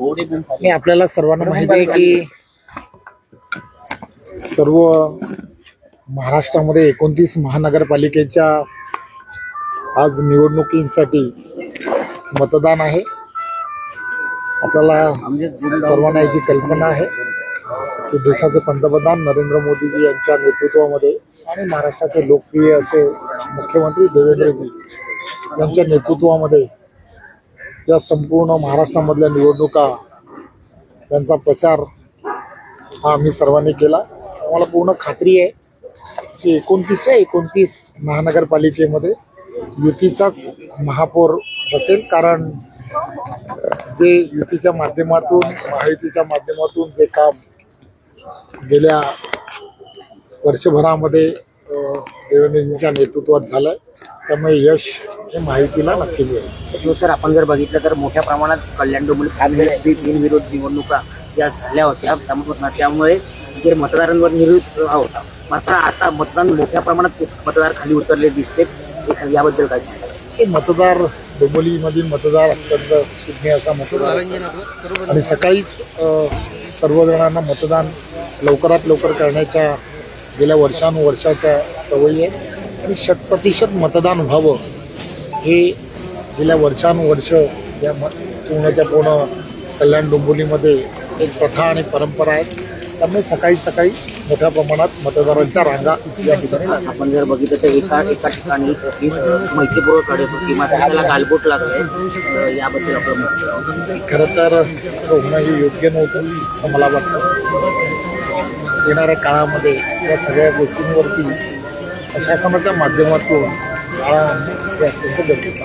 आणि आपल्याला सर्वांना माहिती आहे की सर्व महाराष्ट्रामध्ये 29 महानगरपालिकेच्या आज निवडणुकीसाठी मतदान आहे। आपल्याला सर्वांना याची कल्पना आहे की देशाचे पंतप्रधान नरेंद्र मोदीजी यांच्या नेतृत्वामध्ये आणि महाराष्ट्राचे लोकप्रिय असे मुख्यमंत्री देवेंद्रजी यांच्या नेतृत्वामध्ये या संपूर्ण महाराष्ट्रामधल्या निवडणुका यांचा प्रचार हा आम्ही सर्वांनी केला। आम्हाला पूर्ण खात्री आहे की 29 महानगरपालिकेमध्ये युतीचाच महापौर असेल, कारण जे युतीच्या माध्यमातून महायुतीच्या माध्यमातून जे काम गेल्या वर्षभरामध्ये देवेंद्रजींच्या नेतृत्वात झालं त्यामुळे यश हे महायुतीला नक्की मिळेल। सर, आपण जर बघितलं तर मोठ्या प्रमाणात कल्याण डोंबिवली बिनविरोध निवडणुका ज्या झाल्या होत्या त्यामुळे जे मतदारांवर निर्णय होता, मात्र आता मतदान मोठ्या प्रमाणात मतदार खाली उतरले दिसते, याबद्दल काय सांगाल? हे मतदार डोंबिवलीमधील मतदार अत्यंत सुज्ञ असा मतदार आणि सकाळीच सर्वजणांना मतदान लवकरात लवकर करण्याच्या गेल्या वर्षानुवर्षाच्या सवयी आहे आणि 100% मतदान व्हावं हे गेल्या वर्षानुवर्ष या पूर्णच्या पूर्ण कल्याण डोंबिवलीमध्ये एक प्रथा आणि परंपरा आहे। त्यामुळे सकाळी मोठ्या प्रमाणात मतदारांच्या रांगा या ठिकाणी आपण जर बघितलं तर एका ठिकाणी मैत्रीपूर्वक लढत होती, मात्र त्याला गालबोट लागले, याबद्दल आपलं मत? खरं तर असं होणं हे योग्य नव्हतं असं मला वाटतं। येणाऱ्या काळामध्ये या सगळ्या गोष्टींवरती प्रशासनाच्या माध्यमातून अत्यंत गरजेचं